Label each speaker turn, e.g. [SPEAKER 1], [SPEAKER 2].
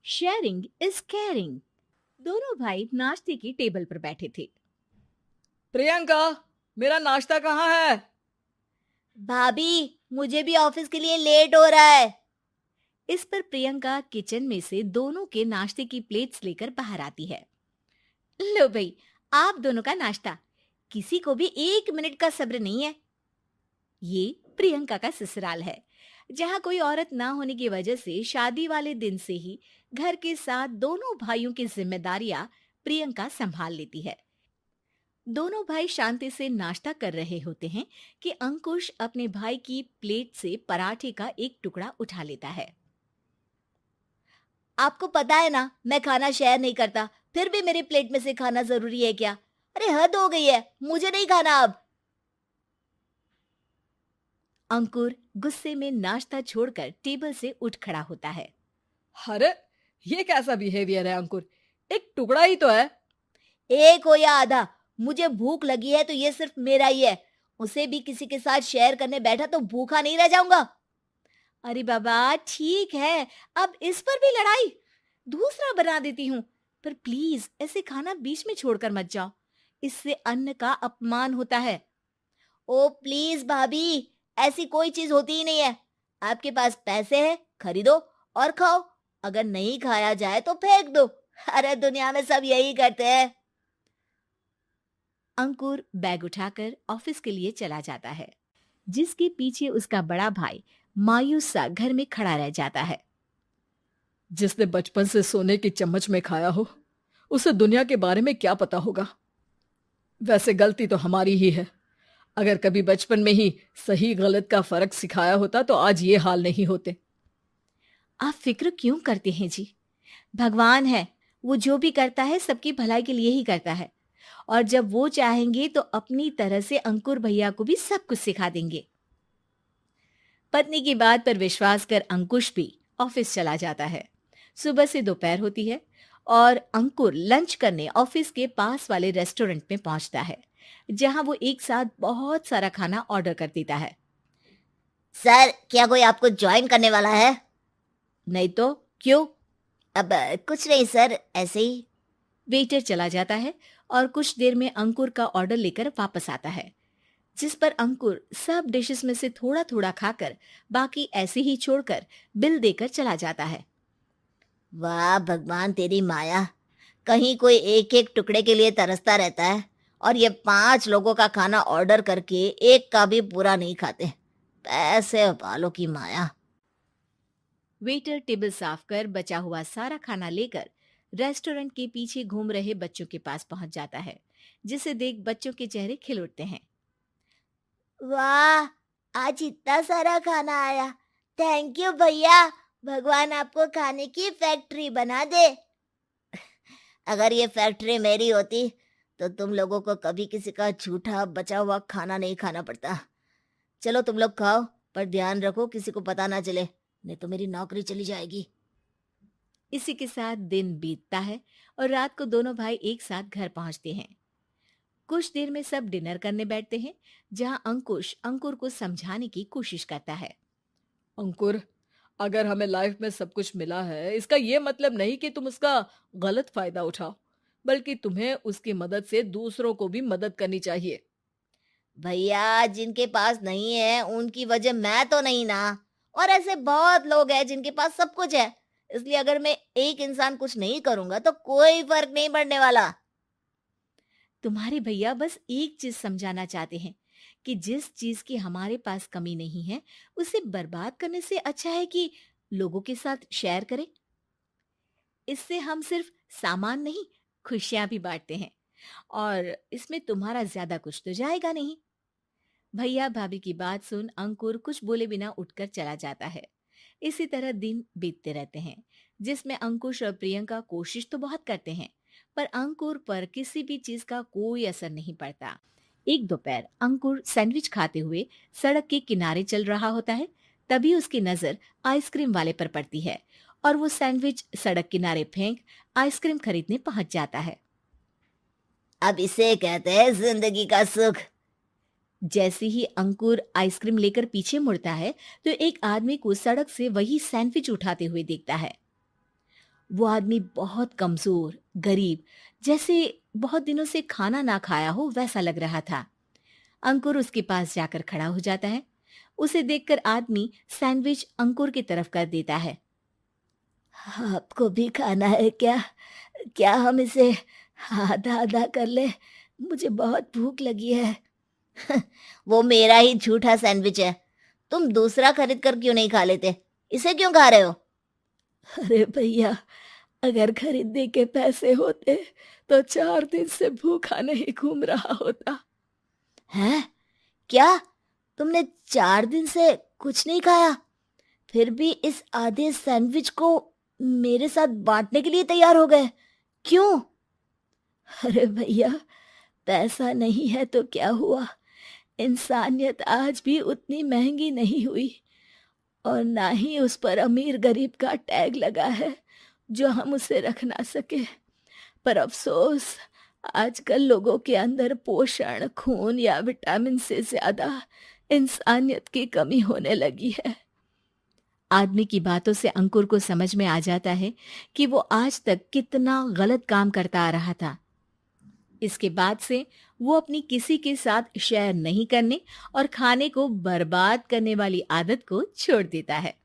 [SPEAKER 1] Sharing is caring. दोनों भाई नाश्ते की टेबल पर बैठे थे।
[SPEAKER 2] प्रियंका, मेरा नाश्ता कहाँ है?
[SPEAKER 3] भाभी, मुझे भी ऑफिस के लिए लेट हो रहा है।
[SPEAKER 1] इस पर प्रियंका किचन में से दोनों के नाश्ते की प्लेट्स लेकर बाहर आती है। लो भाई, आप दोनों का नाश्ता। किसी को भी 1 मिनट का सब्र नहीं है। ये प्रियंका का ससुराल है, जहाँ कोई औरत ना होने की वजह से शादी वाले दिन से ही घर के साथ दोनों भाइयों की जिम्मेदारियां प्रियंका संभाल लेती है। दोनों भाई शांति से नाश्ता कर रहे होते हैं कि अंकुश अपने भाई की प्लेट से पराठे का एक टुकड़ा उठा लेता है।
[SPEAKER 3] आपको पता है ना, मैं खाना शेयर नहीं करता, फिर भी मेरी प्लेट में से खाना जरूरी है क्या? अरे हद हो गई है, मुझे नहीं खाना अब।
[SPEAKER 1] अंकुर गुस्से में नाश्ता छोड़कर टेबल से उठ खड़ा होता है।
[SPEAKER 2] अरे, ये कैसा बिहेवियर है अंकुर? एक टुकड़ा ही तो है।
[SPEAKER 3] एक हो या आधा, मुझे भूख लगी है तो ये सिर्फ मेरा ही है। उसे भी किसी के साथ शेयर करने बैठा तो भूखा नहीं रह जाऊंगा।
[SPEAKER 1] अरे बाबा ठीक है, अब इस पर भी लड़ाई। दूसरा बना देती हूँ, पर प्लीज ऐसे खाना बीच में छोड़कर मत जाओ। इससे अन्न का अपमान होता है।
[SPEAKER 3] ओ प्लीज भाभी, ऐसी कोई चीज होती ही नहीं है। आपके पास पैसे हैं, खरीदो और खाओ। अगर नहीं खाया जाए तो फेंक दो। अरे दुनिया में सब यही करते हैं।
[SPEAKER 1] अंकुर बैग उठाकर ऑफिस के लिए चला जाता है, जिसके पीछे उसका बड़ा भाई मायूस सा घर में खड़ा रह जाता है।
[SPEAKER 2] जिसने बचपन से सोने की चम्मच में खाया हो, उसे दुनिया के बारे में क्या पता होगा। वैसे गलती तो हमारी ही है। अगर कभी बचपन में ही सही गलत का फर्क सिखाया होता तो आज ये हाल नहीं होते।
[SPEAKER 1] आप फिक्र क्यों करते हैं जी? भगवान है, वो जो भी करता है सबकी भलाई के लिए ही करता है। और जब वो चाहेंगे तो अपनी तरह से अंकुर भैया को भी सब कुछ सिखा देंगे। पत्नी की बात पर विश्वास कर अंकुश भी ऑफिस चला जाता है। सुबह से दोपहर होती है और अंकुर लंच करने ऑफिस के पास वाले रेस्टोरेंट में पहुंचता है, जहां वो एक साथ बहुत सारा खाना ऑर्डर कर देता है।
[SPEAKER 3] सर, क्या कोई आपको ज्वाइन करने वाला है?
[SPEAKER 1] नहीं तो क्यों?
[SPEAKER 3] अब कुछ नहीं सर, ऐसे ही।
[SPEAKER 1] वेटर चला जाता है और कुछ देर में अंकुर का ऑर्डर लेकर वापस आता है, जिस पर अंकुर सब डिशेस में से थोड़ा थोड़ा खाकर बाकी ऐसे ही छोड़कर बिल देकर चला जाता है।
[SPEAKER 3] वाह भगवान, तेरी माया। कहीं कोई एक एक टुकड़े के लिए तरसता रहता है और ये 5 लोगों का खाना ऑर्डर करके एक का भी पूरा नहीं खाते। पैसे वालों की माया।
[SPEAKER 1] वेटर टेबल साफ कर बचा हुआ सारा खाना लेकर रेस्टोरेंट के पीछे घूम रहे बच्चों के पास पहुंच जाता है, जिसे देख बच्चों के चेहरे खिल उठते हैं।
[SPEAKER 3] वाह, आज इतना सारा खाना आया। थैंक यू भैया। भगवान आपको खाने की फैक्ट्री बना दे। अगर ये फैक्ट्री मेरी होती तो तुम लोगों को कभी किसी का झूठा बचा हुआ खाना नहीं खाना पड़ता। चलो तुम लोग खाओ, पर ध्यान रखो किसी को पता ना चले, नहीं तो मेरी नौकरी चली जाएगी।
[SPEAKER 1] इसी के साथ दिन बीतता है और रात को दोनों भाई एक साथ घर पहुंचते हैं। कुछ देर में सब डिनर करने बैठते हैं, जहां अंकुश अंकुर को समझाने की कोशिश करता है।
[SPEAKER 2] अंकुर, अगर हमें लाइफ में सब कुछ मिला है, इसका ये मतलब नहीं कि तुम उसका गलत फायदा उठाओ, बल्कि तुम्हें उसकी मदद से दूसरों को भी मदद करनी चाहिए।
[SPEAKER 3] भैया, जिनके पास नहीं है उनकी वजह मैं तो नहीं ना। और ऐसे बहुत लोग हैं जिनके पास सब कुछ है। इसलिए अगर मैं एक इंसान कुछ नहीं करूंगा तो कोई फर्क नहीं पड़ने वाला।
[SPEAKER 1] तुम्हारे भैया बस एक चीज समझाना चाहते हैं कि जिस चीज की हमारे पास कमी नहीं है, उसे बर्बाद करने से अच्छा है कि लोगों के साथ शेयर करें। इससे हम सिर्फ सामान नहीं, खुशियां भी बांटते हैं, और इसमें तुम्हारा ज्यादा कुछ तो जाएगा नहीं। भैया भाभी की बात सुन अंकुर कुछ बोले बिना उठकर चला जाता है। इसी तरह दिन बीतते रहते हैं, जिसमें अंकुश और प्रियंका कोशिश तो बहुत करते हैं, पर अंकुर पर किसी भी चीज का कोई असर नहीं पड़ता। एक दोपहर अंकुर सैंडविच खाते हुए सड़क के किनारे चल रहा होता है। तभी उसकी नजर आइसक्रीम वाले पर पड़ती है और वो सैंडविच सड़क किनारे फेंक आइसक्रीम खरीदने पहुंच जाता है।
[SPEAKER 3] अब इसे कहते हैं जिंदगी का सुख।
[SPEAKER 1] जैसे ही अंकुर आइसक्रीम लेकर पीछे मुड़ता है, तो एक आदमी को सड़क से वही सैंडविच उठाते हुए देखता है। वो आदमी बहुत कमजोर, गरीब, जैसे बहुत दिनों से खाना ना खाया हो वैसा लग रहा था। अंकुर उसके पास जाकर खड़ा हो जाता है। उसे देखकर आदमी सैंडविच अंकुर की तरफ कर देता है।
[SPEAKER 3] आपको भी खाना है क्या? क्या हम इसे आधा आधा कर ले? मुझे बहुत भूख लगी है। वो मेरा ही झूठा सैंडविच है। तुम दूसरा खरीद कर क्यों नहीं खा लेते? इसे क्यों खा रहे हो?
[SPEAKER 2] अरे भैया, अगर खरीदने के पैसे होते तो 4 दिन से भूखा नहीं घूम रहा होता।
[SPEAKER 3] हैं? क्या? तुमने 4 दिन से कुछ नहीं खाया, फिर भी इस आधे सैंडविच को मेरे साथ बांटने के लिए तैयार हो गए? क्यों?
[SPEAKER 2] अरे भैया, पैसा नहीं है तो क्या हुआ, इंसानियत आज भी उतनी महंगी नहीं हुई, और ना ही उस पर अमीर गरीब का टैग लगा है जो हम उसे रख ना सके। पर अफसोस, आजकल लोगों के अंदर पोषण, खून या विटामिन से ज्यादा इंसानियत की कमी होने लगी है।
[SPEAKER 1] आदमी की बातों से अंकुर को समझ में आ जाता है कि वो आज तक कितना गलत काम करता आ रहा था। इसके बाद से वो अपनी किसी के साथ शेयर नहीं करने और खाने को बर्बाद करने वाली आदत को छोड़ देता है।